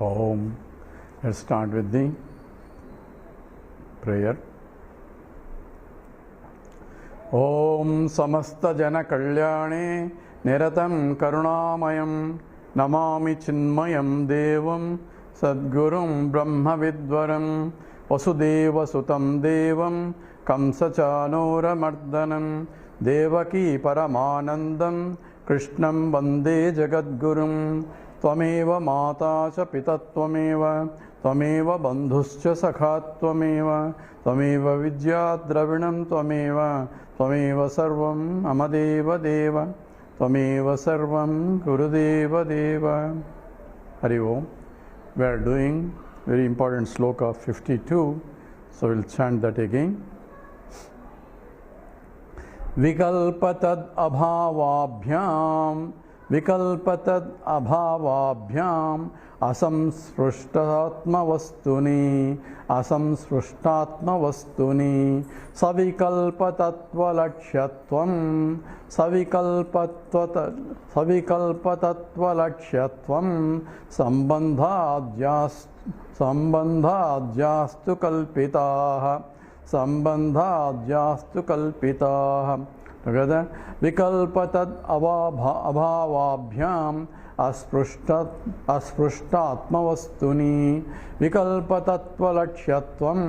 Om. Let's start with the prayer. Om Samasta Jana Kalyane Niratam Karunamayam Namami Chinmayam Devam Sadgurum Brahma Vidvaram Vasudeva Sutam Devam Kamsachanora Mardanam Devaki Paramanandam Krishnam Vande Jagadgurum Tvameva Mata Cha Pita Tvameva Tvameva Bandhuscha Sakha Tvameva Tvameva Vidyat Dravinam Tvameva Tvameva Sarvam Amadeva Deva Tvameva Sarvam Gurudeva Deva. Hari Om. We are doing very important sloka 52, so we'll chant that again. Vikalpatad abhavabhyam Vikalpatad abhavabhyam asamsrushtatma vastuni savikalpatatva lakshyatvam savikalpatatva lakshyatvam sambandhadyastu kalpitaah together. Vikalpatad abhavabhyam asprishtatma vastuni vikalpatatva lakshyatvam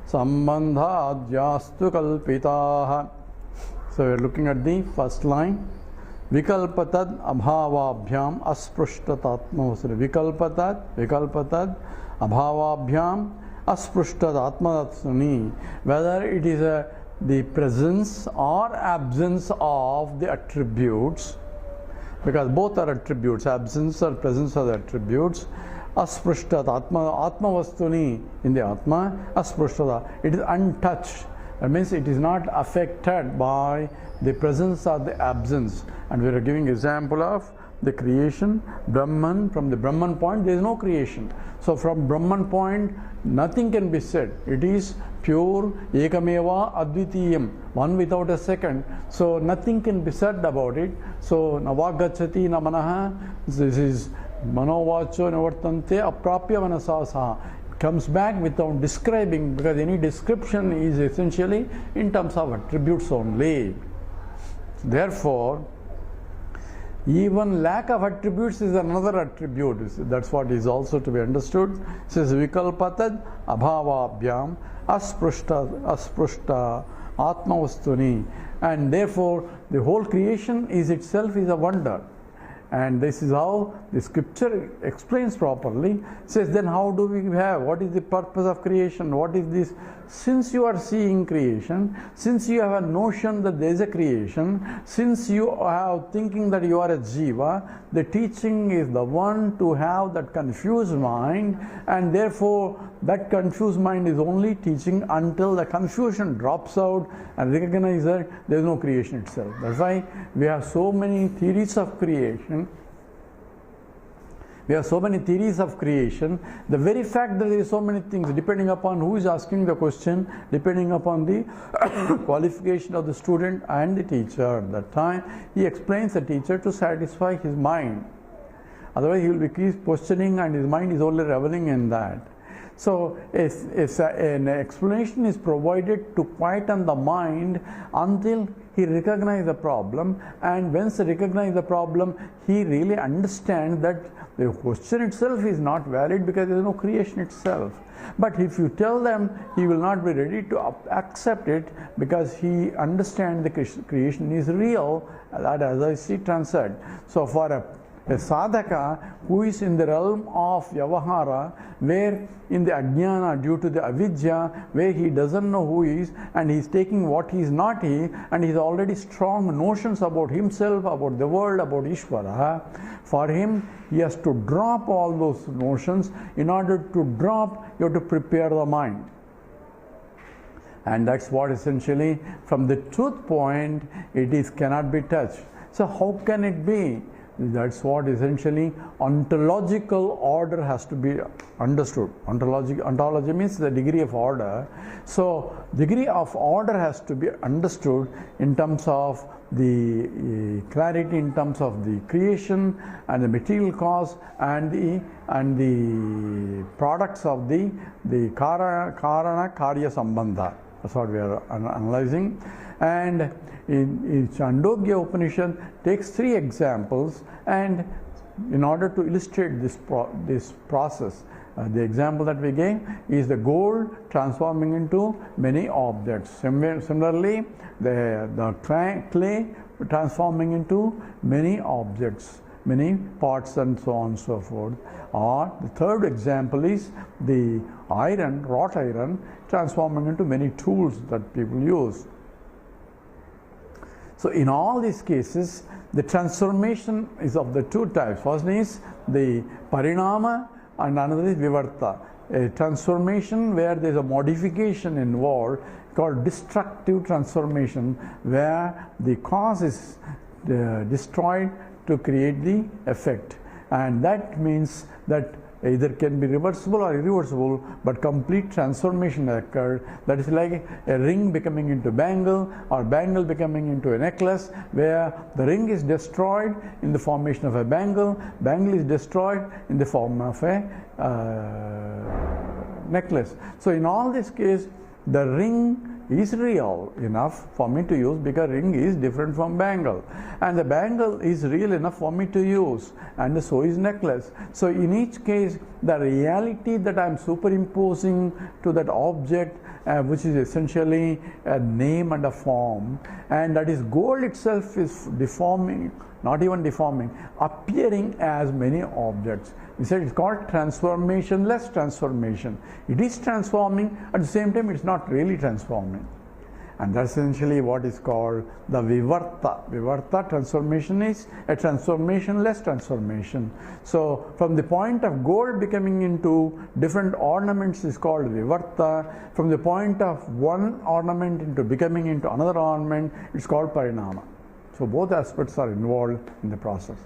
sambandhadyastu kalpitaah. So we are looking at the first line. Vikalpatad abhavabhyam asprishtatma vastuni. Vikalpatad abhavabhyam asprishtatma vastuni. Whether it is the presence or absence of the attributes, because both are attributes, absence or presence are the attributes. Asprishtat atma vastuni, in the atma, asprishtat, it is untouched. That means it is not affected by the presence or the absence. And we are giving example of the creation, Brahman. From the Brahman point there is no creation. So from Brahman point nothing can be said. It is pure, ekameva advitiyam, one without a second. So nothing can be said about it. So navagachati na manaha, this is manovacho navartante aprapya manasasaha, comes back without describing, because any description is essentially in terms of attributes only. Therefore even lack of attributes is another attribute. That's what is also to be understood. It says vikalpatad abhavabhyam asprishta atmavastuni, and therefore the whole creation is itself is a wonder. And this is how the scripture explains properly. It says, then how do we have, what is the purpose of creation? What is this? Since you are seeing creation, since you have a notion that there is a creation, since you are thinking that you are a jiva, the teaching is the one to have that confused mind, and therefore that confused mind is only teaching until the confusion drops out and recognize that there is no creation itself. That's why we have so many theories of creation. We have so many theories of creation. The very fact that there is so many things, depending upon who is asking the question, depending upon the qualification of the student and the teacher, at that time he explains the teacher to satisfy his mind. Otherwise he will be keep questioning and his mind is only reveling in that. So an explanation is provided to quieten the mind until he recognizes the problem, and once he recognizes the problem, he really understands that the question itself is not valid because there is no creation itself. But if you tell them, he will not be ready to accept it because he understands the creation is real, that as I see transcend. So for a sadhaka who is in the realm of Vyavahara, where in the Ajnana, due to the avidya, where he doesn't know who he is and he is taking what he is not he, and he has already strong notions about himself, about the world, about Ishvara, for him he has to drop all those notions. In order to drop, you have to prepare the mind. And that's what essentially from the truth point it is cannot be touched. So how can it be? That's what essentially ontological order has to be understood. Ontology means the degree of order. So degree of order has to be understood in terms of the clarity in terms of the creation and the material cause and the products of the karana karya sambandha. That's what we are analyzing. And in Chandogya Upanishad takes 3 examples, and in order to illustrate this process, the example that we gave is the gold transforming into many objects. Similarly, the clay transforming into many objects, many parts, and so on and so forth. Or the third example is the iron, wrought iron, transforming into many tools that people use. So in all these cases, the transformation is of the 2 types. First is the parinama and another is vivarta. A transformation where there is a modification involved called destructive transformation, where the cause is destroyed to create the effect. And that means that either can be reversible or irreversible, but complete transformation occurred. That is like a ring becoming into bangle, or bangle becoming into a necklace, where the ring is destroyed in the formation of a bangle, bangle is destroyed in the form of a necklace. So in all this case, the ring is real enough for me to use, because ring is different from bangle, and the bangle is real enough for me to use, and so is necklace. So in each case, the reality that I am superimposing to that object, which is essentially a name and a form, and that is gold itself, is deforming, not even deforming, appearing as many objects. We said it's called transformationless transformation. It is transforming, at the same time it's not really transforming. And that's essentially what is called the vivarta. Vivarta transformation is a transformationless transformation. So from the point of gold becoming into different ornaments is called vivarta. From the point of one ornament into becoming into another ornament, it's called parinama. So both aspects are involved in the process.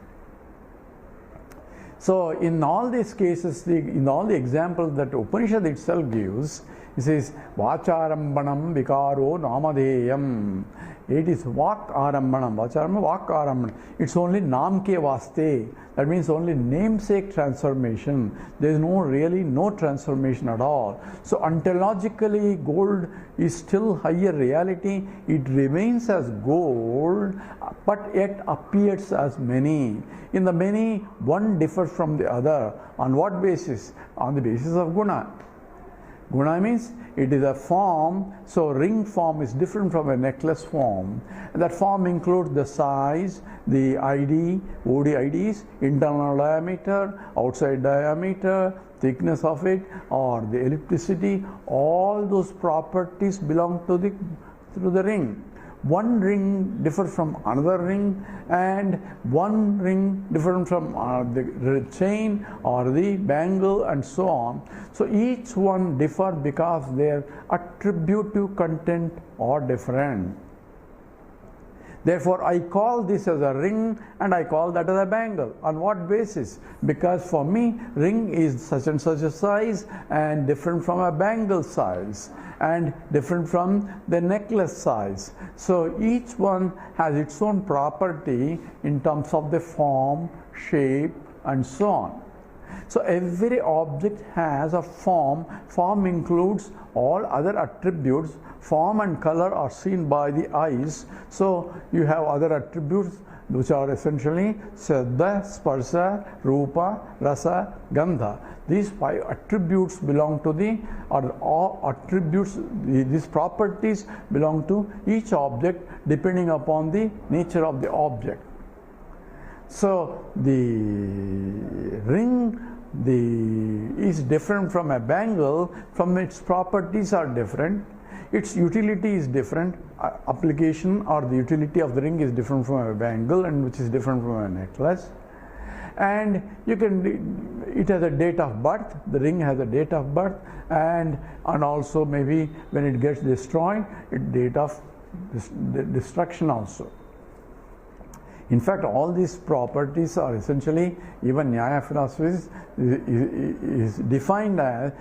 So in all these cases, in all the examples that Upanishad itself gives, it says Vacharambanam Vikaro Namadeyam. It is Vak Arambanam. Vacharam, Vak Arambanam. It's only Namke Vaste. That means only namesake transformation. There is really no transformation at all. So ontologically, gold is still higher reality. It remains as gold, but yet appears as many. In the many, one differs from the other. On what basis? On the basis of guna. Guna means it is a form, so ring form is different from a necklace form. And that form includes the size, the ID, IDs, internal diameter, outside diameter, thickness of it, or the ellipticity. All those properties belong to the ring. One ring differs from another ring, and one ring different from the chain or the bangle, and so on. So each one differ because their attributive content are different. Therefore, I call this as a ring and I call that as a bangle. On what basis? Because for me, ring is such and such a size and different from a bangle size and different from the necklace size. So each one has its own property in terms of the form, shape, and so on. So every object has a form. Form includes all other attributes. Form and color are seen by the eyes. So you have other attributes which are essentially Saddha, Sparsa, Rupa, Rasa, Gandha. These 5 attributes belong to these properties belong to each object depending upon the nature of the object. So the ring is different from a bangle, from its properties are different, its utility is different, application or the utility of the ring is different from a bangle, and which is different from a necklace. And it has a date of birth, the ring has a date of birth, and also maybe when it gets destroyed, it date of destruction also. In fact, all these properties are essentially, even Nyaya philosophy is defined as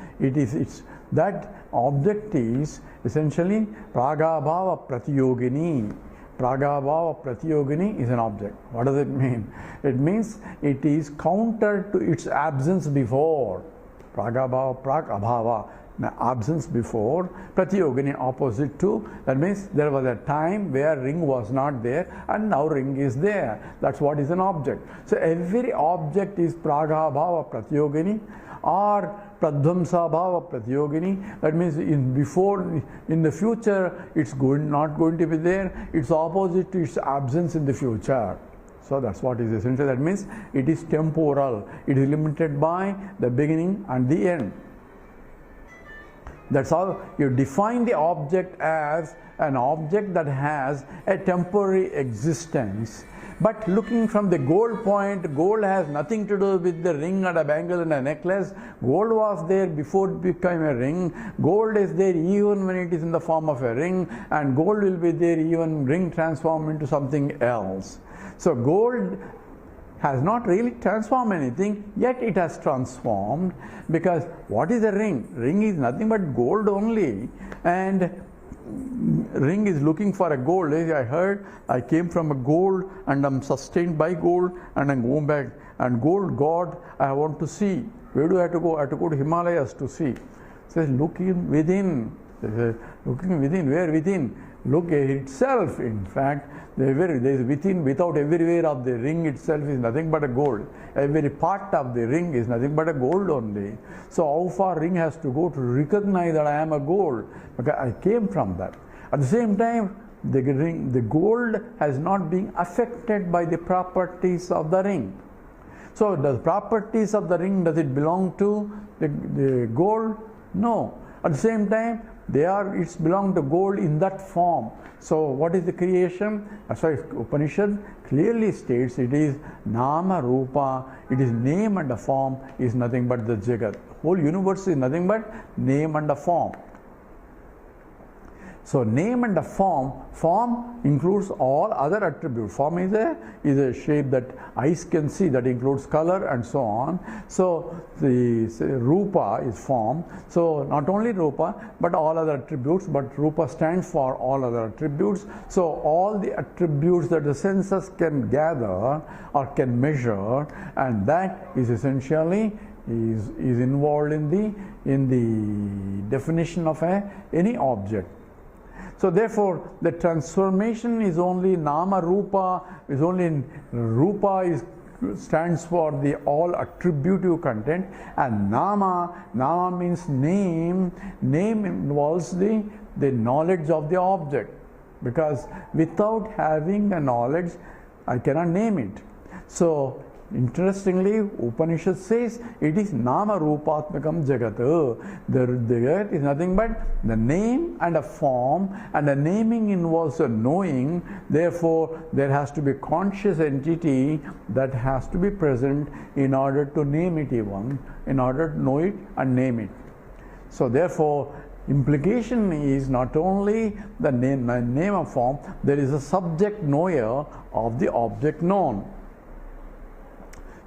that object is essentially Raga Bhava Pratiyogini. Pragabhava Pratyogini is an object. What does it mean? It means it is counter to its absence before. Pragabhava, Pragabhava, absence before. Pratyogini, opposite to. That means there was a time where ring was not there and now ring is there. That's what is an object. So every object is Pragabhava Pratyogini or Pradhamsa Bhava Pratyogini. That means in the future it's not going to be there. It's opposite to its absence in the future. So that's what is essential. That means it is temporal. It is limited by the beginning and the end. That's how you define the object as an object that has a temporary existence. But looking from the gold point, gold has nothing to do with the ring and a bangle and a necklace. Gold was there before it became a ring. Gold is there even when it is in the form of a ring, and gold will be there even ring transformed into something else. So gold has not really transformed anything, yet it has transformed, because what is a ring? Ring is nothing but gold only, and ring is looking for a gold. I heard I came from a gold and I'm sustained by gold and I'm going back, and gold God I want to see. Where do I have to go? I have to go to Himalayas to see. Says looking within. Looking within. Where within? Look itself. In fact, there is within, without, everywhere of the ring itself is nothing but a gold. Every part of the ring is nothing but a gold only. So how far ring has to go to recognize that I am a gold? Because I came from that. At the same time, the gold has not been affected by the properties of the ring. So the properties of the ring, does it belong to the gold? No. At the same time, it's belong to gold in that form. So what is the creation? That's why Upanishad clearly states it is Nama Rupa, it is name and a form, is nothing but the Jagat. Whole universe is nothing but name and a form. So name and a form includes all other attributes. Form is a shape that eyes can see, that includes color and so on. So the Rupa is form. So not only Rupa, but all other attributes, but Rupa stands for all other attributes. So all the attributes that the senses can gather or can measure, and that is essentially is involved in the definition of any object. So therefore, the transformation is only Nama Rupa, is only Rupa stands for the all attributive content, and Nama means name. Name involves the knowledge of the object, because without having a knowledge, I cannot name it. So interestingly, Upanishad says it is Nama Rupatmakam Jagat. The Jagat is nothing but the name and a form, and the naming involves a knowing. Therefore, there has to be conscious entity that has to be present in order to name it even, in order to know it and name it. So therefore, implication is not only the name of form, there is a subject knower of the object known.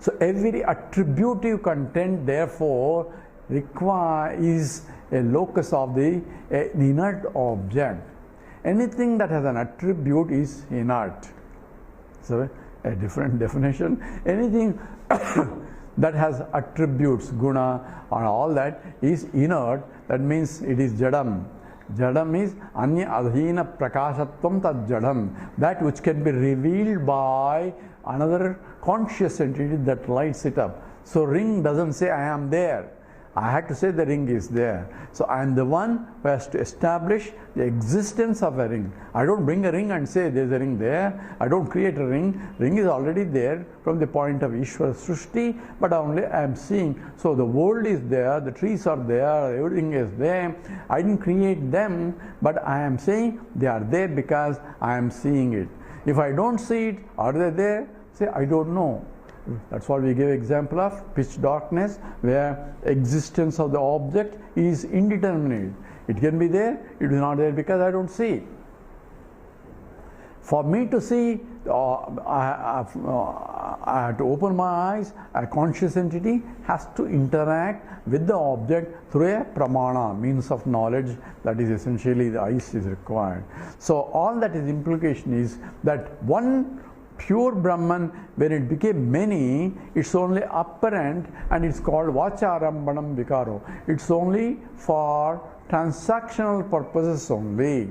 So every attributive content therefore is a locus of the inert object. Anything that has an attribute is inert. So a different definition. Anything that has attributes, guna or all that is inert. That means it is jadam. Jadam is anya adhina prakashatvam tad jadam. That which can be revealed by another conscious entity that lights it up. So ring doesn't say I am there. I had to say the ring is there. So I am the one who has to establish the existence of a ring. I don't bring a ring and say there is a ring there. I don't create a ring. Ring is already there from the point of Ishvara Srushti, but only I am seeing. So the world is there, the trees are there, everything is there. I didn't create them, but I am saying they are there because I am seeing it. If I don't see it, are they there? Say I don't know. That's what we give example of pitch darkness, where existence of the object is indeterminate. It can be there, it is not there because I don't see it. For me to see I have to open my eyes. A conscious entity has to interact with the object through a pramana, means of knowledge. That is essentially the eyes is required. So all that is implication is that one pure Brahman, when it became many, it's only apparent, and it's called Vacharambanam Vikaro. It's only for transactional purposes only.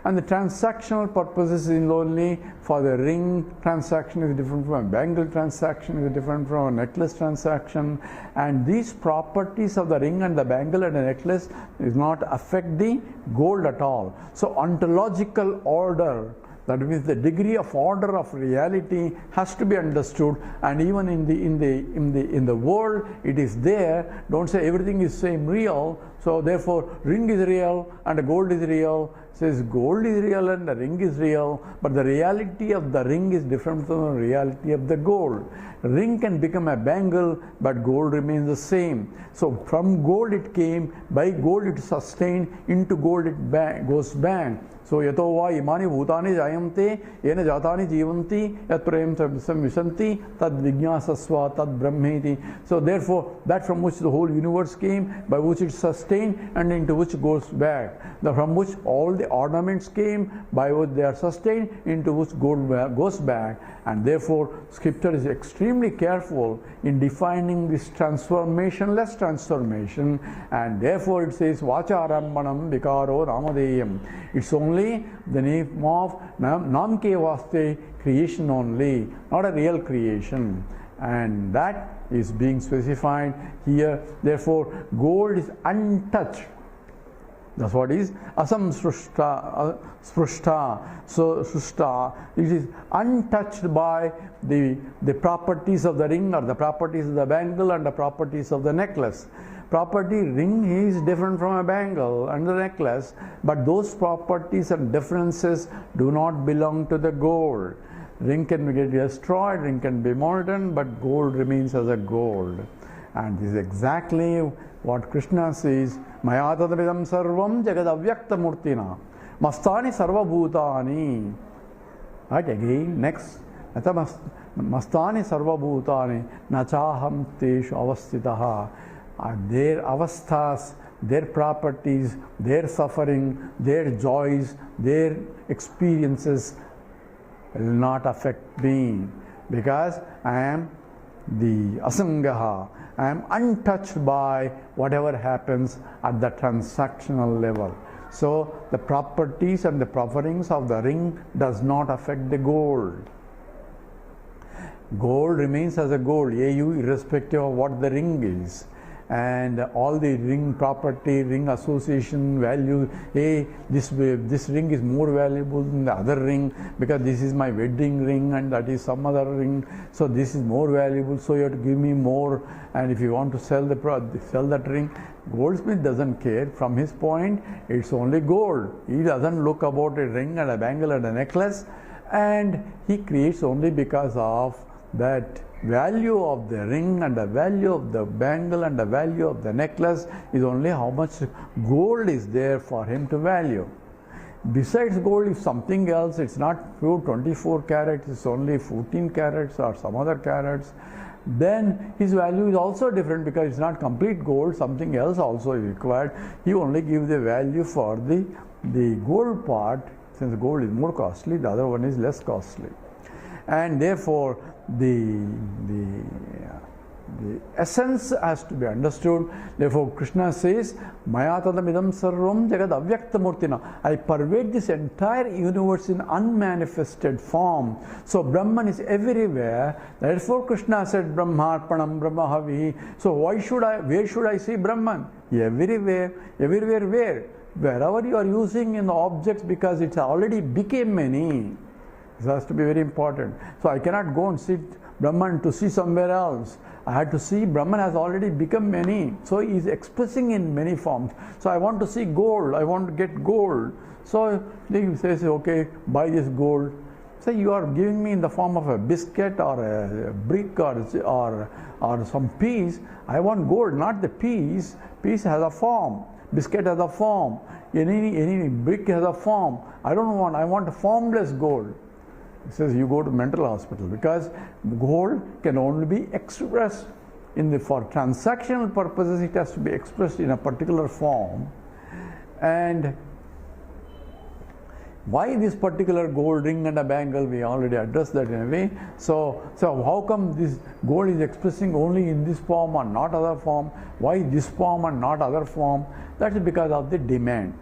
And the transactional purposes is only for the ring transaction is different from a bangle transaction, is different from a necklace transaction, and these properties of the ring and the bangle and the necklace is not affect the gold at all. So ontological order, that means the degree of order of reality, has to be understood, and even in the world it is there. Don't say everything is same real. So therefore ring is real and gold is real. Says gold is real and the ring is real, but the reality of the ring is different from the reality of the gold. Ring can become a bangle, but gold remains the same. So from gold it came, by gold it sustained, into gold it goes back. So yato va imani bhutani jayante yena jatani jivanti yat prem visanti tad vijnasasva tad brahmeti. So therefore that from which the whole universe came, by which it sustained, and into which goes back. From which all the ornaments came, by which they are sustained, into which gold goes back. And therefore scripture is extremely careful in defining this transformationless transformation, and therefore it says Vacharambanam Vikaro Ramadeyam. It's only the name of Namke Vaste, creation only, not a real creation, and that is being specified here. Therefore gold is untouched. That's what is asam sprushta. So srushta, it is untouched by the properties of the ring, or the properties of the bangle, and the properties of the necklace. Property ring is different from a bangle and the necklace, but those properties and differences do not belong to the gold. Ring can get destroyed, ring can be molten, but gold remains as a gold. And this is exactly what Krishna says, Maya tadamidam sarvam jagad avyakta murtina mastani sarva bhutani. Right, again, next. Mastani sarva bhutani nachaham teshu avastitaha. Their avasthas, their properties, their suffering, their joys, their experiences will not affect me, because I am the asangaha. I am untouched by whatever happens at the transactional level. So the properties and the properties of the ring does not affect the gold. Gold remains as a gold, irrespective of what the ring is. And all the ring property, ring association value, this ring is more valuable than the other ring because this is my wedding ring and that is some other ring, so this is more valuable, so you have to give me more. And if you want to sell that ring, goldsmith doesn't care. From his point, it's only gold. He doesn't look about a ring and a bangle and a necklace, and he creates only because of that value of the ring and the value of the bangle and the value of the necklace is only how much gold is there for him to value. Besides gold, if something else, it's not pure 24 carats, it's only 14 carats or some other carats, then his value is also different because it's not complete gold, something else also is required. He only gives the value for the gold part, since gold is more costly, the other one is less costly. And therefore the essence has to be understood. Therefore Krishna says, Maya tadamidam sarvam jagad avyakta murtina. I pervade this entire universe in unmanifested form. So Brahman is everywhere. Therefore Krishna said Brahmarpanam Brahmahavihi. So where should I see Brahman? Everywhere. Everywhere where? Wherever you are using in the objects, because it already became many. This has to be very important. So I cannot go and sit Brahman to see somewhere else. I had to see Brahman has already become many. So he is expressing in many forms. So I want to see gold. I want to get gold. So he says, okay, buy this gold. So you are giving me in the form of a biscuit or a brick or some piece. I want gold, not the piece. Piece has a form. Biscuit has a form. Any brick has a form. I want a formless gold. He says you go to mental hospital, because gold can only be expressed for transactional purposes. It has to be expressed in a particular form. And why this particular gold ring and a bangle? We already addressed that in a way. So how come this gold is expressing only in this form and not other form? Why this form and not other form? That is because of the demand.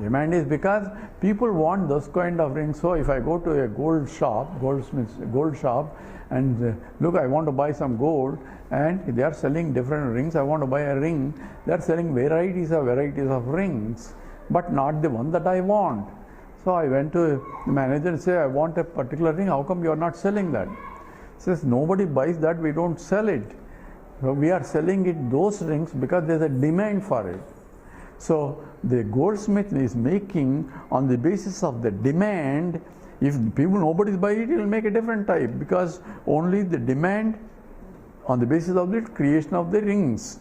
Demand is because people want those kind of rings. So if I go to a gold shop, gold shop, and look, I want to buy some gold, and they are selling different rings. I want to buy a ring. They are selling varieties of rings, but not the one that I want. So I went to the manager and said, I want a particular ring. How come you are not selling that? He says, nobody buys that. We don't sell it. So we are selling it, those rings, because there is a demand for it. So the goldsmith is making on the basis of the demand. If nobody buys it, he will make a different type, because only the demand on the basis of the creation of the rings,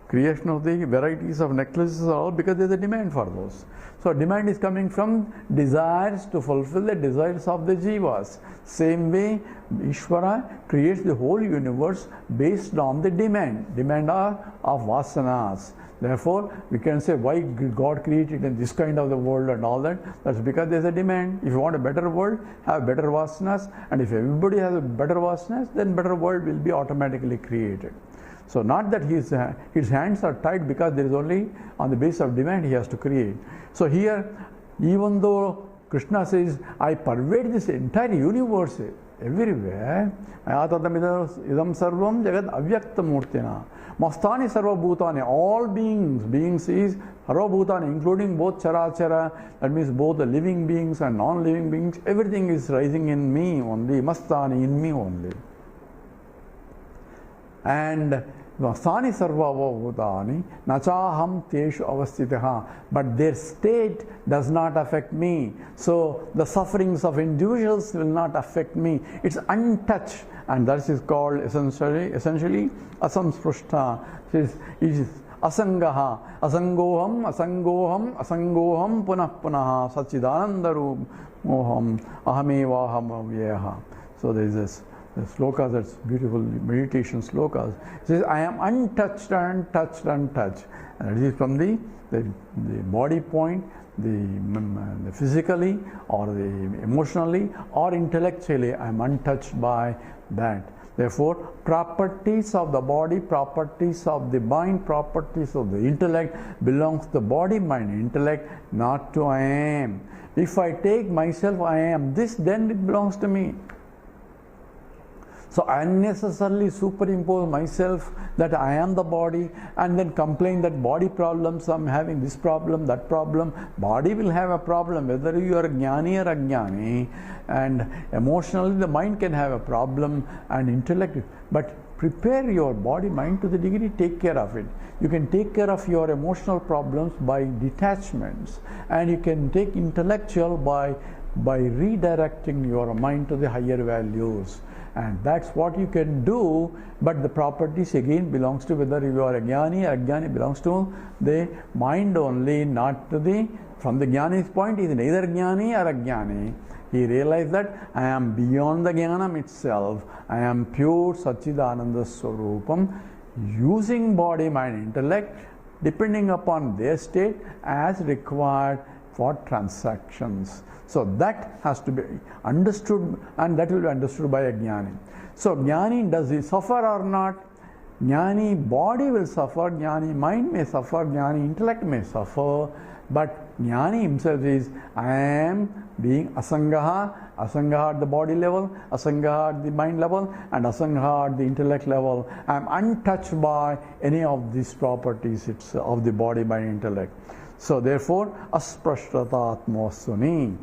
creation of the varieties of necklaces, all because there is a demand for those. So demand is coming from desires to fulfill the desires of the jivas. Same way, Ishvara creates the whole universe based on the demand of vasanas. Therefore, we can say why God created in this kind of the world and all that. That's because there's a demand. If you want a better world, have better vasanas. And if everybody has a better vasanas, then better world will be automatically created. So not that his hands are tied because there is only on the basis of demand he has to create. So here, even though Krishna says, I pervade this entire universe, everywhere, idam sarvam jagat avyakta murtina, mastani sarva bhutani, all beings is sarva bhutani, including both charachara, that means both the living beings and non-living beings, everything is rising in me only, mastani, in me only. And Vasani sarva bhutani nachaham teshu avastitaha, but their state does not affect me. So the sufferings of individuals will not affect me. It's untouched, and that is called essentially asamsprushta. It is asangaha, asangoham punah punah sachidanandaru moham ahamevaham avyaha. So there is this. The slokas, that's beautiful meditation slokas. It says, I am untouched, untouched, untouched. And that is from the body point, the physically, or the emotionally, or intellectually, I am untouched by that. Therefore, properties of the body, properties of the mind, properties of the intellect belongs to the body, mind, intellect, not to I am. If I take myself, I am this, then it belongs to me. So I unnecessarily superimpose myself that I am the body, and then complain that body problems, I'm having this problem, that problem. Body will have a problem whether you are jnani or ajnani, and emotionally the mind can have a problem, and intellect. But prepare your body, mind to the degree, take care of it. You can take care of your emotional problems by detachments, and you can take intellectual by redirecting your mind to the higher values. And that's what you can do, but the properties again belongs to whether you are a jnani or ajnani, belongs to the mind only, not to the, from the jnani's point, he is neither jnani or ajnani. He realized that I am beyond the jnanam itself, I am pure Satchidananda Swarupam, using body, mind, intellect, depending upon their state as required for transactions. So that has to be understood, and that will be understood by a jnani. So jnani, does he suffer or not? Jnani body will suffer, jnani mind may suffer, jnani intellect may suffer, but jnani himself is, I am being asangaha, asangaha at the body level, asangaha at the mind level, and asangaha at the intellect level. I am untouched by any of these properties of the body, mind, intellect. So therefore, asprashtatatmosuni.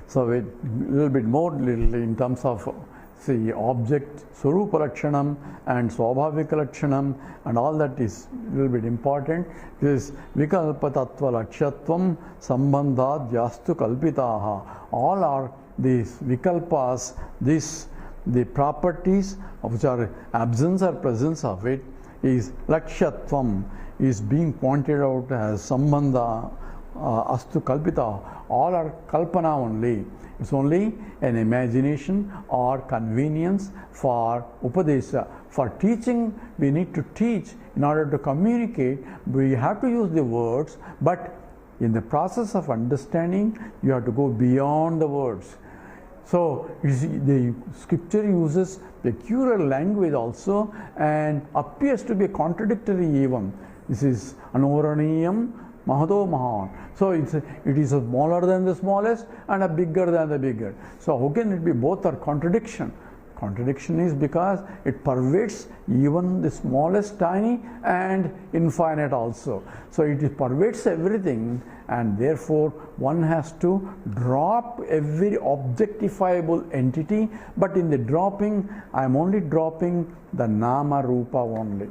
So a little bit more in terms of object, Swarupa Lakshanam and Swabhavika Lakshanam, and all that is a little bit important. This Vikalpa Tattva Lakshatvam Sambandhat Yastu Kalpitaha. All are these Vikalpas, the properties which are absence or presence of it is Lakshatvam, is being pointed out as Sambandha, astu kalpita, all are kalpana only. It's only an imagination or convenience for upadesha. For teaching, we need to teach. In order to communicate, we have to use the words, but in the process of understanding, you have to go beyond the words. So you see, the scripture uses peculiar language also and appears to be contradictory even. This is Anuraniyam Mahado Mahan. So it is smaller than the smallest and a bigger than the bigger. So how can it be both are contradiction? Contradiction is because it pervades even the smallest tiny and infinite also. So it pervades everything, and therefore one has to drop every objectifiable entity, but in the dropping I am only dropping the nama rupa only.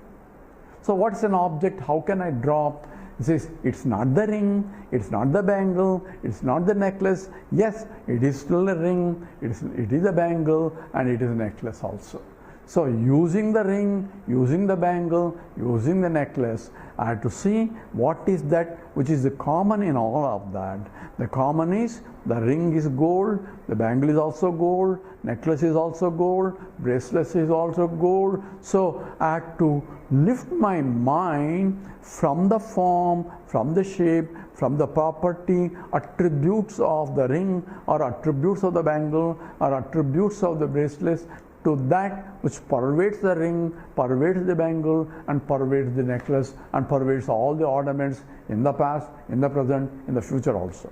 So what's an object? How can I drop? It says it's not the ring, it's not the bangle, it's not the necklace. Yes, it is still a ring, it is a bangle, and it is a necklace also. So using the ring, using the bangle, using the necklace, I have to see what is that which is the common in all of that. The common is the ring is gold, the bangle is also gold, necklace is also gold, bracelet is also gold. So I have to lift my mind from the form, from the shape, from the property, attributes of the ring or attributes of the bangle or attributes of the bracelet, to that which pervades the ring, pervades the bangle, and pervades the necklace, and pervades all the ornaments in the past, in the present, in the future also.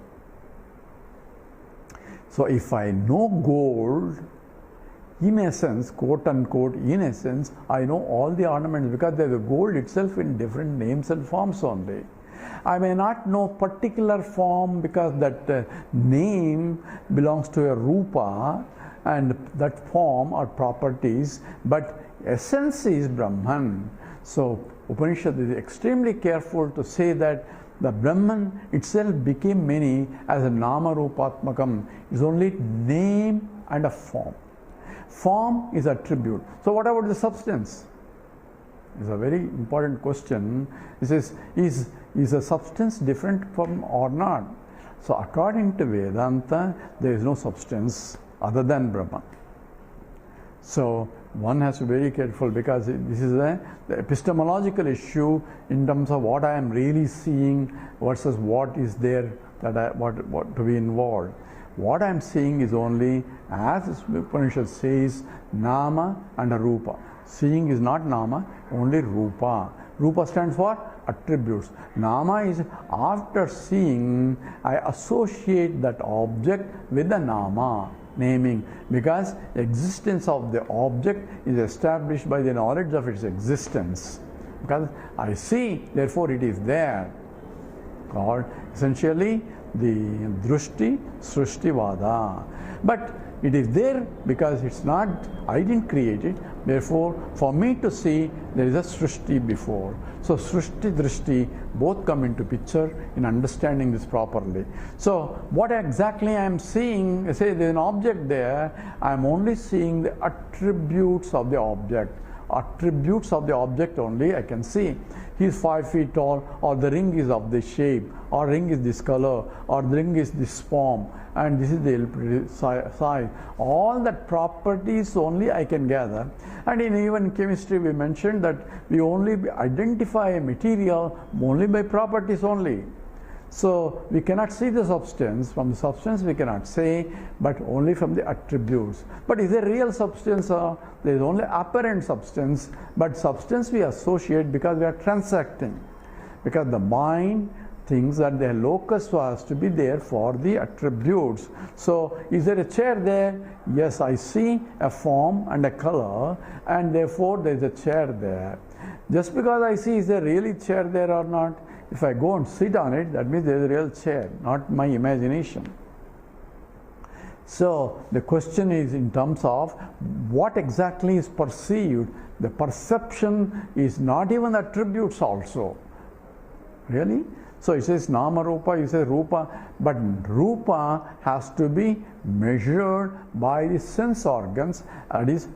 So if I know gold, in essence, quote unquote, in essence, I know all the ornaments because there is the gold itself in different names and forms only. I may not know particular form because that name belongs to a rupa and that form or properties, but essence is Brahman. So Upanishad is extremely careful to say that the Brahman itself became many as a nama rupatmakam. Is only name and a form. Form is attribute. So what about the substance? It's a very important question. It says, is a substance different from or not? So according to Vedanta, there is no substance other than Brahman. So one has to be very careful because this is the epistemological issue in terms of what I am really seeing versus what is there that what to be involved. What I am seeing is only, as Upanishad says, nama and a rupa. Seeing is not nama, only rupa. Rupa stands for attributes. Nama is after seeing, I associate that object with the nama, naming, because existence of the object is established by the knowledge of its existence. Because I see, therefore it is there. Or essentially the drushti srushti vada. But it is there because it's not, I didn't create it. Therefore, for me to see, there is a srushti before. So srushti, drishti both come into picture in understanding this properly. So what exactly I am seeing, say there is an object there, I am only seeing the attributes of the object. Attributes of the object only I can see. He is 5 feet tall, or the ring is of this shape, or ring is this color, or the ring is this form, and this is the size. All that properties only I can gather. And in even chemistry we mentioned that we only identify a material only by properties only. So we cannot see the substance. From the substance we cannot say, but only from the attributes. But is there real substance? There is only apparent substance, but substance we associate because we are transacting. Because the mind thinks that the locus has to be there for the attributes. So is there a chair there? Yes, I see a form and a color, and therefore there is a chair there. Just because I see, is there really chair there or not? If I go and sit on it, that means there is a real chair, not my imagination. So the question is in terms of what exactly is perceived. The perception is not even attributes also. Really? So it says nama rupa, you say rupa, but rupa has to be measured by the sense organs, that is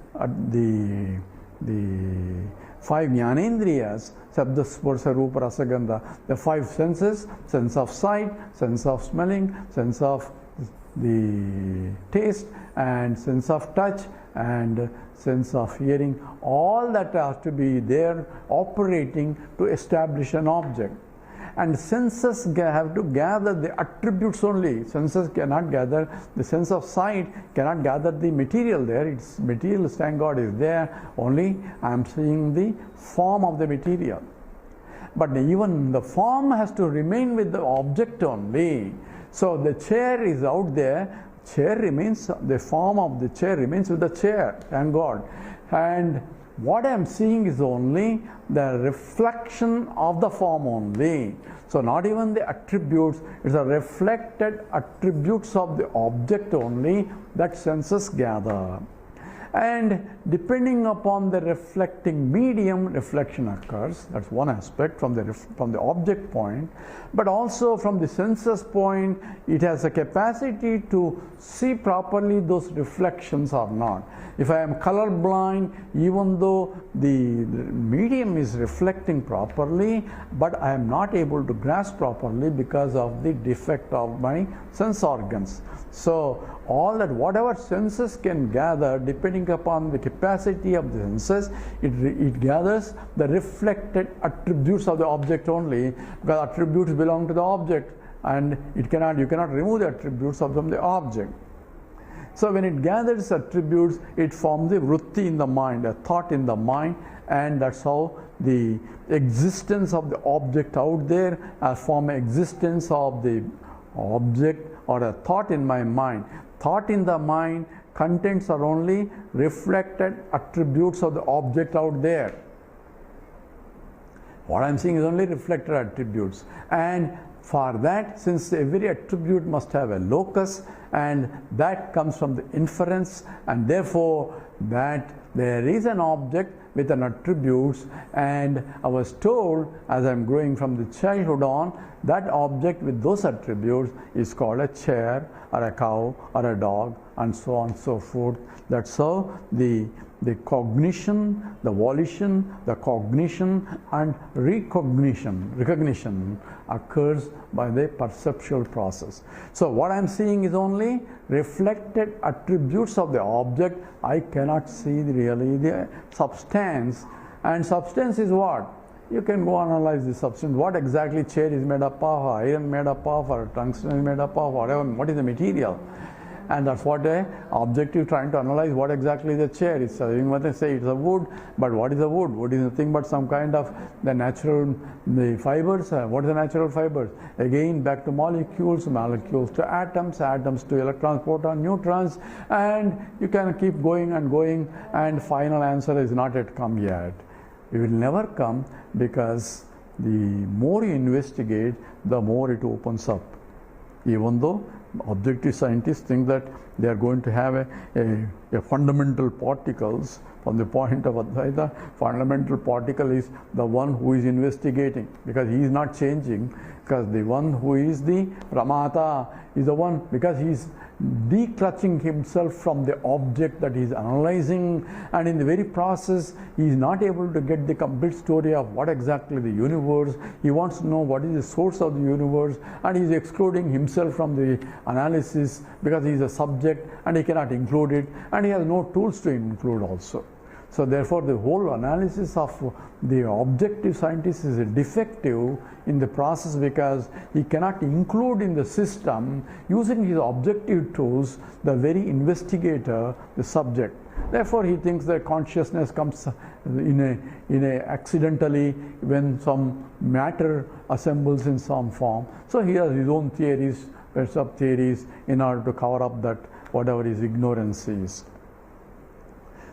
the 5 jnanendriyas, Shabda, Sparsha, Rupa, Rasa, Gandha, the 5 senses, sense of sight, sense of smelling, sense of the taste, and sense of touch, and sense of hearing, all that has to be there operating to establish an object. And senses have to gather the attributes only. Senses cannot gather, the sense of sight cannot gather the material there. Its material, thank God, is there. Only I am seeing the form of the material. But even the form has to remain with the object only. So the chair is out there. Chair remains, the form of the chair remains with the chair, thank God. And what I am seeing is only the reflection of the form only. So not even the attributes, it's the reflected attributes of the object only that senses gather. And depending upon the reflecting medium, reflection occurs. That's one aspect from the object point. But also from the senses point, it has a capacity to see properly those reflections or not. If I am colorblind, even though the medium is reflecting properly, but I am not able to grasp properly because of the defect of my sense organs. So all that, whatever senses can gather, depending upon the capacity of the senses, it gathers the reflected attributes of the object only, because attributes belong to the object, and you cannot remove the attributes from the object. So when it gathers attributes, it forms the vritti in the mind, a thought in the mind, and that's how the existence of the object out there form existence of the object or a thought in my mind. Thought in the mind, contents are only reflected attributes of the object out there. What I am seeing is only reflected attributes. And for that, since every attribute must have a locus, and that comes from the inference, and therefore that there is an object with an attributes, and I was told as I am growing from the childhood on, that object with those attributes is called a chair or a cow or a dog, and so on and so forth. That's how the cognition, the volition, the cognition and recognition occurs by the perceptual process. So what I am seeing is only reflected attributes of the object. I cannot see really the substance. And substance is what? You can go analyze the substance. What exactly chair is made up of, iron made up of, or tungsten is made up of, whatever. What is the material? And that's what the objective trying to analyze what exactly the chair is. So you must say it's a wood, but what is a wood? Wood is nothing but some kind of the fibers. What is the natural fibers? Again back to molecules, molecules to atoms, atoms to electrons, protons, neutrons, and you can keep going, and final answer is not yet come yet. It will never come, because the more you investigate, the more it opens up. Even though objective scientists think that they are going to have a fundamental particles, from the point of Advaita, fundamental particle is the one who is investigating, because he is not changing, because the one who is the Pramata is the one, because he is declutching himself from the object that he is analyzing, and in the very process he is not able to get the complete story of what exactly the universe. He wants to know what is the source of the universe, and he is excluding himself from the analysis because he is a subject and he cannot include it, and he has no tools to include also. So therefore the whole analysis of the objective scientist is defective in the process, because he cannot include in the system, using his objective tools, the very investigator, the subject. Therefore he thinks that consciousness comes in a accidentally when some matter assembles in some form. So he has his own theories, sub theories, in order to cover up that whatever his ignorance is.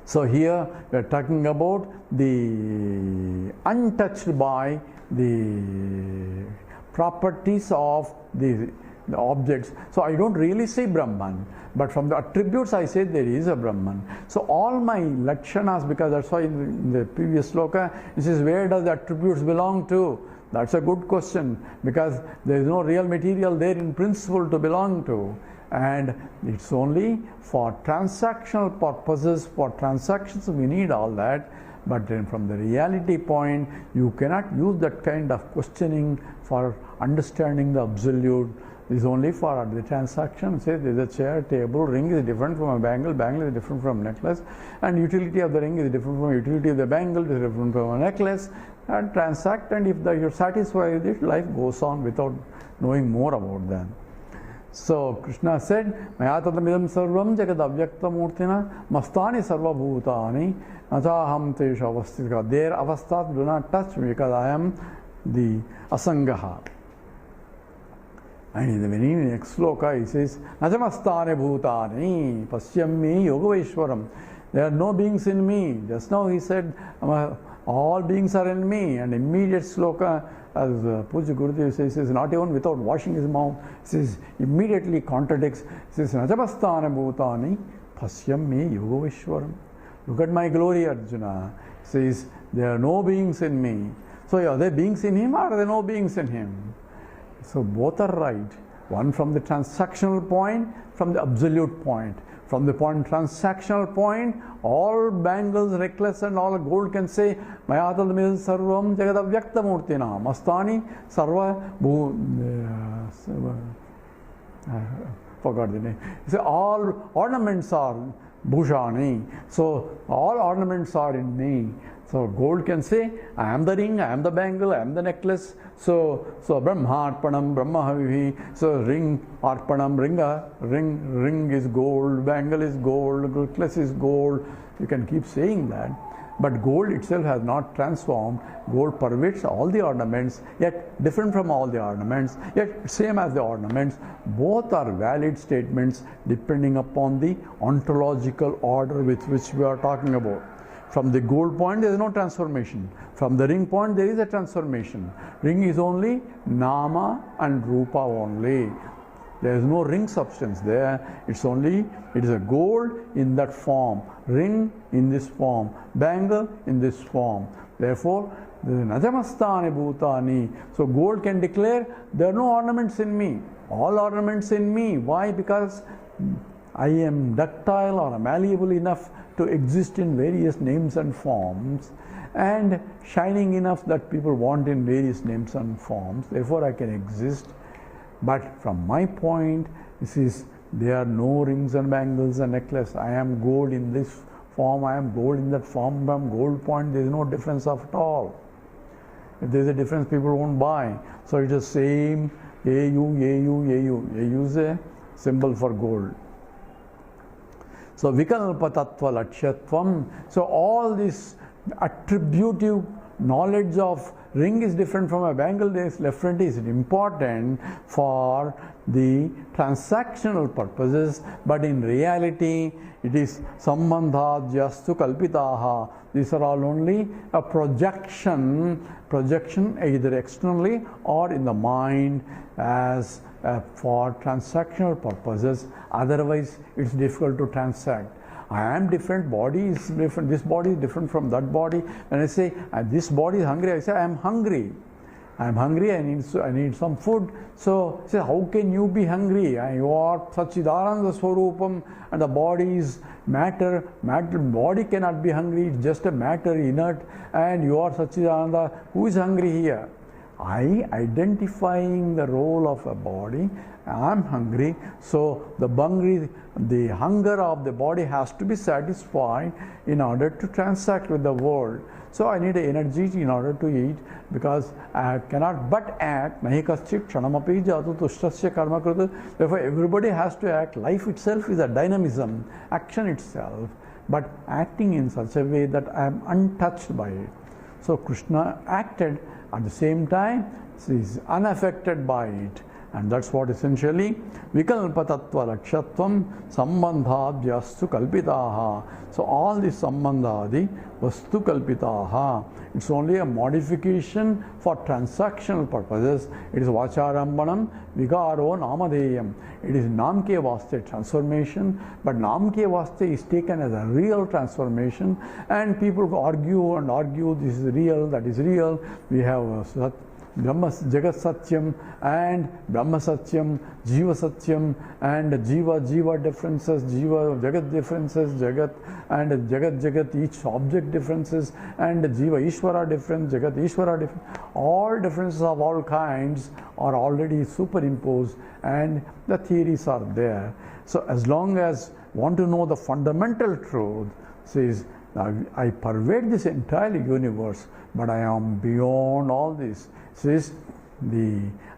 So here we are talking about the untouched by the properties of the objects. So I don't really say Brahman, but from the attributes I say there is a Brahman. So all my lakshanas, because that's why in the previous sloka it says, where does the attributes belong to? That's a good question, because there is no real material there in principle to belong to. And it's only for transactional purposes. For transactions we need all that, But then from the reality point, you cannot use that kind of questioning for understanding the absolute. This is only for the transaction. Say there is a chair, table, ring is different from a bangle, bangle is different from necklace, and utility of the ring is different from utility of the bangle, is different from a necklace, and transact, and if you're satisfied with it, life goes on without knowing more about that. So Krishna said, Maya tatamidam sarvam jagad avyaktamurtina mastani sarva bhutani nataham tesha avasthika. Their avasthas do not touch me because I am the asangaha. And in the very next sloka he says, Najamastane bhutani pasyami yogaveshwaram. There are no beings in me. Just now he said, all beings are in me. And immediate sloka, as Puja Gurudev says, not even without washing his mouth, says immediately contradicts. Says, Najamastane bhutani pasyami yogaveshwaram. Look at my glory, Arjuna. Says, there are no beings in me. So are there beings in him or are there no beings in him? So both are right. One from the transactional point, from the absolute point. From the transactional point, all bangles, necklace and all gold can say, Mayatal sarvam jagadavyakta murtina mastani sarva forgot the name. So all ornaments are bhushani. So all ornaments are in me. So gold can say, I am the ring, I am the bangle, I am the necklace. So Brahma Arpanam, Brahma Havihi. So ring Arpanam, ring is gold, bangle is gold, necklace is gold. You can keep saying that. But gold itself has not transformed. Gold pervades all the ornaments, yet different from all the ornaments, yet same as the ornaments. Both are valid statements depending upon the ontological order with which we are talking about. From the gold point, there is no transformation. From the ring point, there is a transformation. Ring is only Nama and Rupa only. There is no ring substance there. It is a gold in that form, ring in this form, bangle in this form. Therefore, there is Najamastani bhutani. So gold can declare, there are no ornaments in me. All ornaments in me. Why? Because I am ductile or malleable enough to exist in various names and forms, and shining enough that people want in various names and forms. Therefore, I can exist. But from my point, there are no rings and bangles and necklace. I am gold in this form, I am gold in that form. From gold point, there is no difference at all. If there is a difference, people won't buy. So it is same, AU. AU is a symbol for gold. So Vikalpa Tattva Lakshyatvam. So all this attributive knowledge of ring is different from a bangle, is different, is important for the transactional purposes, but in reality it is sambandha jastu kalpitaha. These are all only a projection either externally or in the mind as for transactional purposes. Otherwise it is difficult to transact. I am different, body is different, this body is different from that body. When I say this body is hungry, I say I am hungry. I am hungry, I need some food. So say, how can you be hungry? You are Satchidananda Swarupam, and the body is matter. Body cannot be hungry, it's just a matter, inert, and you are Satchidananda. Who is hungry here? I identifying the role of a body, I am hungry, so the hunger of the body has to be satisfied in order to transact with the world. So I need energy in order to eat, because I cannot but act. Nahi kaschit kshanamapi jatu tushtasya karma krita. Therefore everybody has to act. Life itself is a dynamism, action itself, but acting in such a way that I am untouched by it. So Krishna acted at the same time, he is unaffected by it. And that's what essentially Vikalpa Tattva Lakshyatvam Sambandhadhyastu Kalpitaha. So all these Sambandhadi Vastu Kalpitaha. It's only a modification for transactional purposes. It is Vacharambanam Vigaro Namadeyam. It is Namke Vaste transformation, but Namke Vaste is taken as a real transformation, and people argue this is real, that is real. We have Brahma Jagat Satyam and Brahma Satyam, Jiva Satyam, and Jiva differences, Jiva Jagat differences, Jagat and Jagat each object differences, and Jiva Ishvara difference, Jagat Ishvara difference. All differences of all kinds are already superimposed and the theories are there. So as long as want to know the fundamental truth, says I pervade this entire universe, but I am beyond all this. Says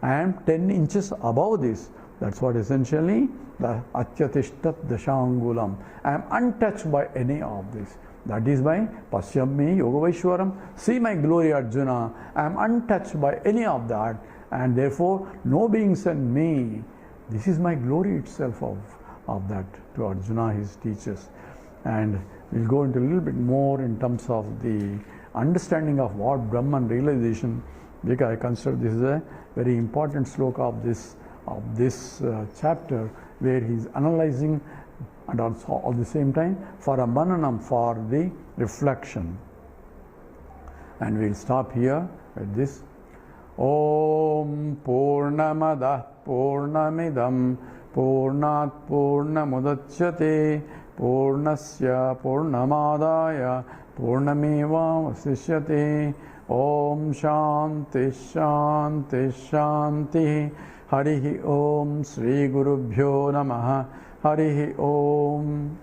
I am 10 inches above this. That's what essentially the Atyatishtat Dashangulam. I am untouched by any of this. That is by Pasyami Yogavaishwaram. See my glory, Arjuna. I am untouched by any of that, and therefore no beings and me. This is my glory itself of that to Arjuna, his teachers. And we'll go into a little bit more in terms of the understanding of what Brahman realization, because I consider this is a very important sloka of this chapter, where he's analyzing and also at the same time for a mananam, for the reflection. And we'll stop here at this. Om Purnamadah Purnamidam Purnat Purnamudachyate Purnasya Purnamadaya Purnameva Vasishyate. Om Shanti Shanti Shanti. Harihi Om Sri Gurubhyo Namaha. Harihi Om.